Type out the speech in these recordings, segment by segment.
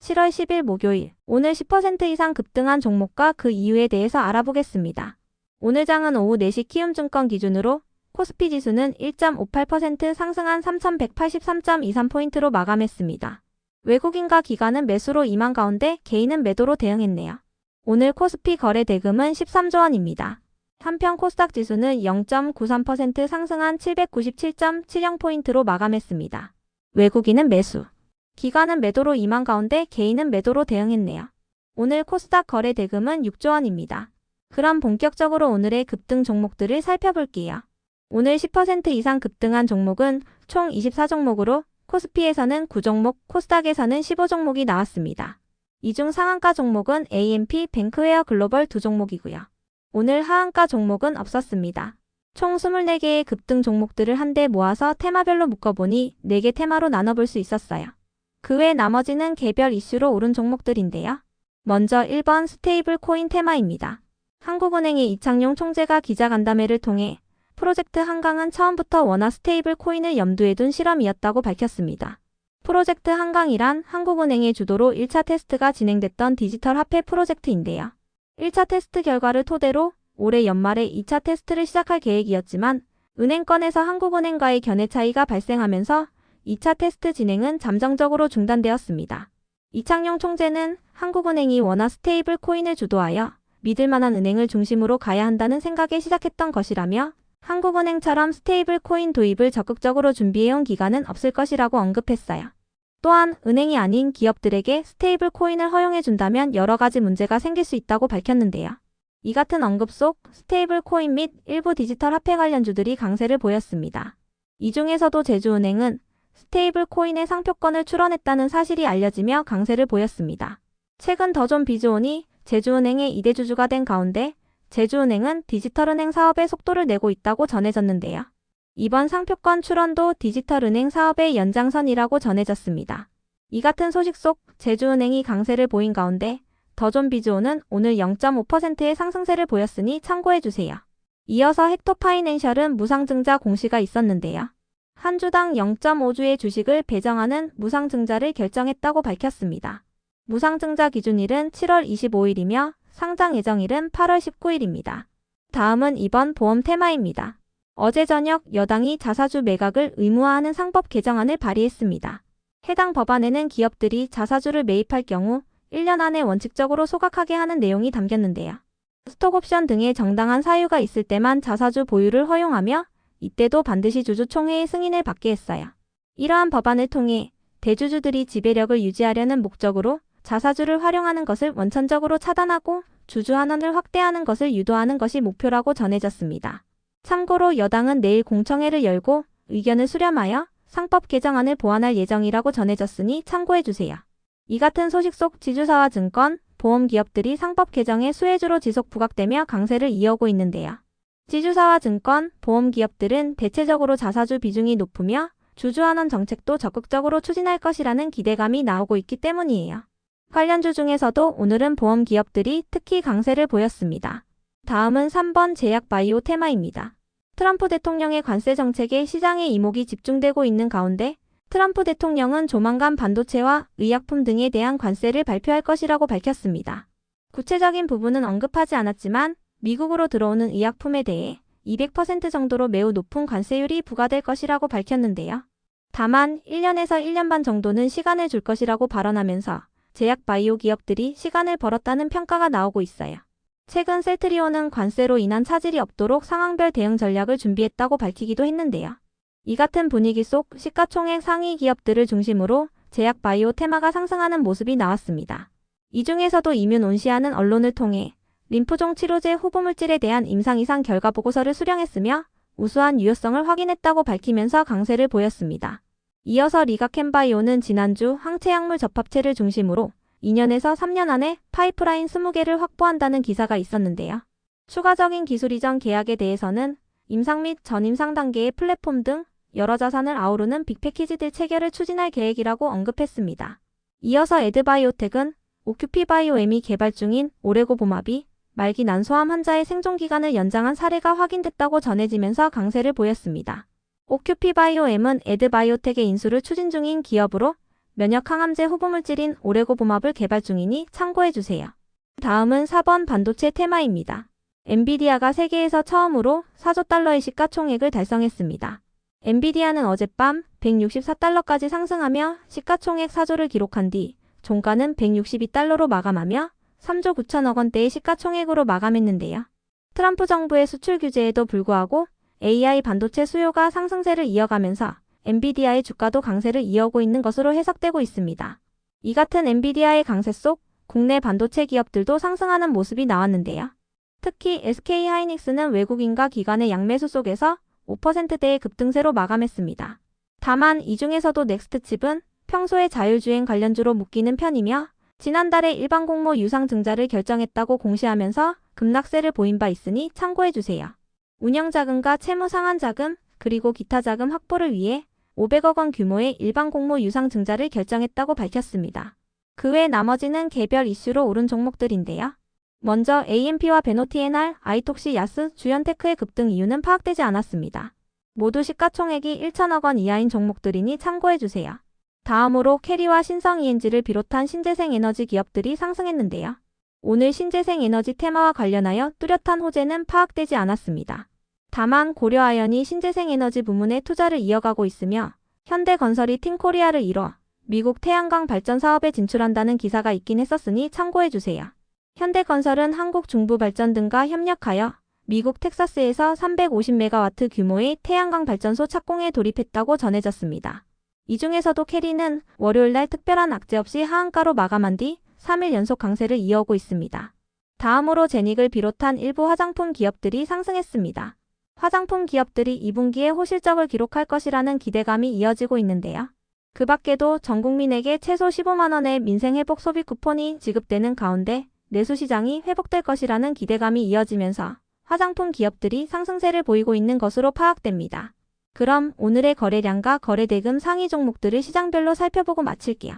7월 10일 목요일, 오늘 10% 이상 급등한 종목과 그 이유에 대해서 알아보겠습니다. 오늘 장은 오후 4시 키움증권 기준으로 코스피 지수는 1.58% 상승한 3183.23포인트로 마감했습니다. 외국인과 기관은 매수로 임한 가운데 개인은 매도로 대응했네요. 오늘 코스피 거래 대금은 13조 원입니다. 한편 코스닥 지수는 0.93% 상승한 797.70포인트로 마감했습니다. 외국인은 매수, 기관은 매도로 임한 가운데 개인은 매도로 대응했네요. 오늘 코스닥 거래 대금은 6조 원입니다. 그럼 본격적으로 오늘의 급등 종목들을 살펴볼게요. 오늘 10% 이상 급등한 종목은 총 24종목으로 코스피에서는 9종목, 코스닥에서는 15종목이 나왔습니다. 이 중 상한가 종목은 AMP, 뱅크웨어 글로벌 2종목이고요. 오늘 하한가 종목은 없었습니다. 총 24개의 급등 종목들을 한데 모아서 테마별로 묶어보니 4개 테마로 나눠볼 수 있었어요. 그 외 나머지는 개별 이슈로 오른 종목들인데요. 먼저 1번 스테이블 코인 테마입니다. 한국은행의 이창용 총재가 기자간담회를 통해 프로젝트 한강은 처음부터 원화 스테이블 코인을 염두에 둔 실험이었다고 밝혔습니다. 프로젝트 한강이란 한국은행의 주도로 1차 테스트가 진행됐던 디지털 화폐 프로젝트인데요. 1차 테스트 결과를 토대로 올해 연말에 2차 테스트를 시작할 계획이었지만 은행권에서 한국은행과의 견해 차이가 발생하면서 2차 테스트 진행은 잠정적으로 중단되었습니다. 이창용 총재는 한국은행이 원화 스테이블 코인을 주도하여 믿을 만한 은행을 중심으로 가야 한다는 생각에 시작했던 것이라며 한국은행처럼 스테이블 코인 도입을 적극적으로 준비해온 기관은 없을 것이라고 언급했어요. 또한 은행이 아닌 기업들에게 스테이블 코인을 허용해준다면 여러 가지 문제가 생길 수 있다고 밝혔는데요. 이 같은 언급 속 스테이블 코인 및 일부 디지털 화폐 관련주들이 강세를 보였습니다. 이 중에서도 제주은행은 스테이블 코인의 상표권을 출원했다는 사실이 알려지며 강세를 보였습니다. 최근 더존 비즈온이 제주은행의 2대 주주가 된 가운데 제주은행은 디지털은행 사업에 속도를 내고 있다고 전해졌는데요. 이번 상표권 출원도 디지털은행 사업의 연장선이라고 전해졌습니다. 이 같은 소식 속 제주은행이 강세를 보인 가운데 더존 비즈온은 오늘 0.5%의 상승세를 보였으니 참고해주세요. 이어서 헥토파이낸셜은 무상증자 공시가 있었는데요. 한 주당 0.5주의 주식을 배정하는 무상증자를 결정했다고 밝혔습니다. 무상증자 기준일은 7월 25일이며 상장 예정일은 8월 19일입니다. 다음은 이번 보험 테마입니다. 어제 저녁 여당이 자사주 매각을 의무화하는 상법 개정안을 발의했습니다. 해당 법안에는 기업들이 자사주를 매입할 경우 1년 안에 원칙적으로 소각하게 하는 내용이 담겼는데요. 스톡옵션 등의 정당한 사유가 있을 때만 자사주 보유를 허용하며 이때도 반드시 주주총회의 승인을 받게 했어요. 이러한 법안을 통해 대주주들이 지배력을 유지하려는 목적으로 자사주를 활용하는 것을 원천적으로 차단하고 주주 환원을 확대하는 것을 유도하는 것이 목표라고 전해졌습니다. 참고로 여당은 내일 공청회를 열고 의견을 수렴하여 상법 개정안을 보완할 예정이라고 전해졌으니 참고해주세요. 이 같은 소식 속 지주사와 증권, 보험 기업들이 상법 개정의 수혜주로 지속 부각되며 강세를 이어오고 있는데요. 지주사와 증권, 보험 기업들은 대체적으로 자사주 비중이 높으며 주주 환원 정책도 적극적으로 추진할 것이라는 기대감이 나오고 있기 때문이에요. 관련주 중에서도 오늘은 보험 기업들이 특히 강세를 보였습니다. 다음은 3번 제약바이오 테마입니다. 트럼프 대통령의 관세 정책에 시장의 이목이 집중되고 있는 가운데 트럼프 대통령은 조만간 반도체와 의약품 등에 대한 관세를 발표할 것이라고 밝혔습니다. 구체적인 부분은 언급하지 않았지만 미국으로 들어오는 의약품에 대해 200% 정도로 매우 높은 관세율이 부과될 것이라고 밝혔는데요. 다만 1년에서 1년 반 정도는 시간을 줄 것이라고 발언하면서 제약바이오 기업들이 시간을 벌었다는 평가가 나오고 있어요. 최근 셀트리온은 관세로 인한 차질이 없도록 상황별 대응 전략을 준비했다고 밝히기도 했는데요. 이 같은 분위기 속 시가총액 상위 기업들을 중심으로 제약바이오 테마가 상승하는 모습이 나왔습니다. 이 중에서도 이뮨온시아는 언론을 통해 림프종 치료제 후보물질에 대한 임상 이상 결과 보고서를 수령했으며 우수한 유효성을 확인했다고 밝히면서 강세를 보였습니다. 이어서 리가캠바이오는 지난주 항체약물 접합체를 중심으로 2년에서 3년 안에 파이프라인 20개를 확보한다는 기사가 있었는데요. 추가적인 기술 이전 계약에 대해서는 임상 및 전임상 단계의 플랫폼 등 여러 자산을 아우르는 빅패키지들 체결을 추진할 계획이라고 언급했습니다. 이어서 에드바이오텍은 오큐피바이오엠이 개발 중인 오레고보마비, 말기 난소암 환자의 생존기간을 연장한 사례가 확인됐다고 전해지면서 강세를 보였습니다. 오큐피바이오엠은 에드바이오텍의 인수를 추진 중인 기업으로 면역 항암제 후보물질인 오레고보맙을 개발 중이니 참고해주세요. 다음은 4번 반도체 테마입니다. 엔비디아가 세계에서 처음으로 4조 달러의 시가총액을 달성했습니다. 엔비디아는 어젯밤 164달러까지 상승하며 시가총액 4조를 기록한 뒤 종가는 162달러로 마감하며 3조 9천억 원대의 시가총액으로 마감했는데요. 트럼프 정부의 수출 규제에도 불구하고 AI 반도체 수요가 상승세를 이어가면서 엔비디아의 주가도 강세를 이어오고 있는 것으로 해석되고 있습니다. 이 같은 엔비디아의 강세 속 국내 반도체 기업들도 상승하는 모습이 나왔는데요. 특히 SK하이닉스는 외국인과 기관의 양매수 속에서 5%대의 급등세로 마감했습니다. 다만 이 중에서도 넥스트칩은 평소에 자율주행 관련주로 묶이는 편이며 지난달에 일반 공모 유상 증자를 결정했다고 공시하면서 급락세를 보인 바 있으니 참고해주세요. 운영자금과 채무 상환자금 그리고 기타 자금 확보를 위해 500억 원 규모의 일반 공모 유상 증자를 결정했다고 밝혔습니다. 그 외 나머지는 개별 이슈로 오른 종목들인데요. 먼저 AMP와 베노티에날, 아이톡시, 야스, 주연테크의 급등 이유는 파악되지 않았습니다. 모두 시가총액이 1천억 원 이하인 종목들이니 참고해주세요. 다음으로 캐리와 신성ENG를 비롯한 신재생에너지 기업들이 상승했는데요. 오늘 신재생에너지 테마와 관련하여 뚜렷한 호재는 파악되지 않았습니다. 다만 고려아연이 신재생에너지 부문에 투자를 이어가고 있으며 현대건설이 팀코리아를 이뤄 미국 태양광 발전 사업에 진출한다는 기사가 있긴 했었으니 참고해주세요. 현대건설은 한국중부발전 등과 협력하여 미국 텍사스에서 350메가와트 규모의 태양광 발전소 착공에 돌입했다고 전해졌습니다. 이 중에서도 캐리는 월요일날 특별한 악재 없이 하한가로 마감한 뒤 3일 연속 강세를 이어오고 있습니다. 다음으로 제닉을 비롯한 일부 화장품 기업들이 상승했습니다. 화장품 기업들이 2분기에 호실적을 기록할 것이라는 기대감이 이어지고 있는데요. 그 밖에도 전 국민에게 최소 15만 원의 민생회복 소비 쿠폰이 지급되는 가운데 내수시장이 회복될 것이라는 기대감이 이어지면서 화장품 기업들이 상승세를 보이고 있는 것으로 파악됩니다. 그럼 오늘의 거래량과 거래대금 상위 종목들을 시장별로 살펴보고 마칠게요.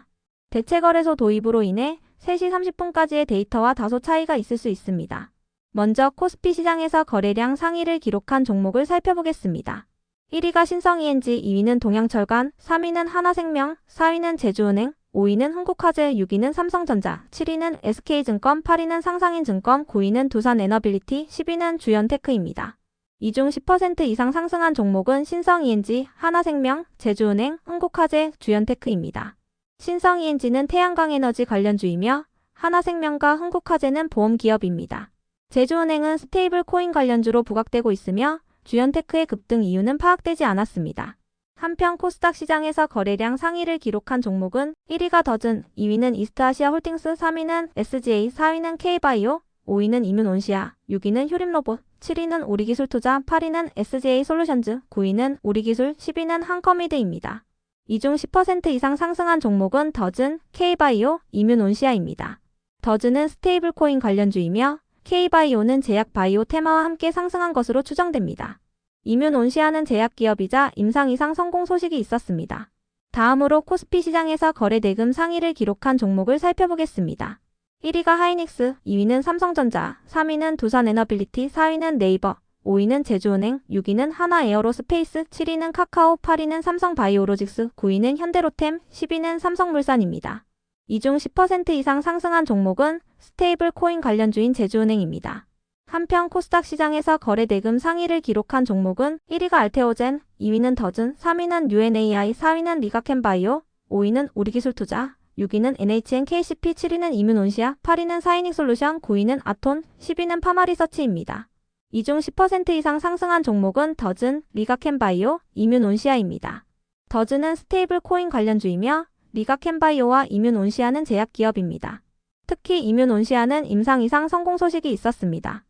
대체거래소 도입으로 인해 3시 30분까지의 데이터와 다소 차이가 있을 수 있습니다. 먼저 코스피 시장에서 거래량 상위를 기록한 종목을 살펴보겠습니다. 1위가 신성ENG, 2위는 동양철관, 3위는 하나생명, 4위는 제주은행, 5위는 흥국화재, 6위는 삼성전자, 7위는 SK증권, 8위는 상상인증권, 9위는 두산에너빌리티, 10위는 주연테크입니다. 이 중 10% 이상 상승한 종목은 신성ENG, 하나생명, 제주은행, 흥국화재, 주연테크입니다. 신성ENG는 태양광에너지 관련주이며 하나생명과 흥국화재는 보험기업입니다. 제주은행은 스테이블 코인 관련주로 부각되고 있으며 주연테크의 급등 이유는 파악되지 않았습니다. 한편 코스닥 시장에서 거래량 상위를 기록한 종목은 1위가 더즌, 2위는 이스트아시아홀딩스, 3위는 SGA, 4위는 K바이오, 5위는 이뮨온시아, 6위는 효림로봇, 7위는 우리기술투자, 8위는 SGA솔루션즈, 9위는 우리기술, 10위는 한커미드입니다. 이 중 10% 이상 상승한 종목은 더즌, K바이오, 이뮨온시아입니다. 더즌은 스테이블코인 관련주이며 K바이오는 제약바이오 테마와 함께 상승한 것으로 추정됩니다. 이뮨온시아는 제약기업이자 임상 이상 성공 소식이 있었습니다. 다음으로 코스피 시장에서 거래대금 상위를 기록한 종목을 살펴보겠습니다. 1위가 하이닉스, 2위는 삼성전자, 3위는 두산에너빌리티, 4위는 네이버, 5위는 제주은행, 6위는 하나에어로스페이스, 7위는 카카오, 8위는 삼성바이오로직스, 9위는 현대로템, 10위는 삼성물산입니다. 이 중 10% 이상 상승한 종목은 스테이블 코인 관련주인 제주은행입니다. 한편 코스닥 시장에서 거래대금 상위를 기록한 종목은 1위가 알테오젠, 2위는 더즌, 3위는 UNAI, 4위는 리가캠바이오, 5위는 우리기술투자, 6위는 NHNKCP, 7위는 이뮨온시아, 8위는 사이닉솔루션, 9위는 아톤, 10위는 파마리서치입니다. 이 중 10% 이상 상승한 종목은 더즌, 리가캠바이오, 이뮨온시아입니다. 더즌은 스테이블 코인 관련주이며 리가캠바이오와 이뮨온시아는 제약기업입니다. 특히 이뮨온시아는 임상 이상 성공 소식이 있었습니다.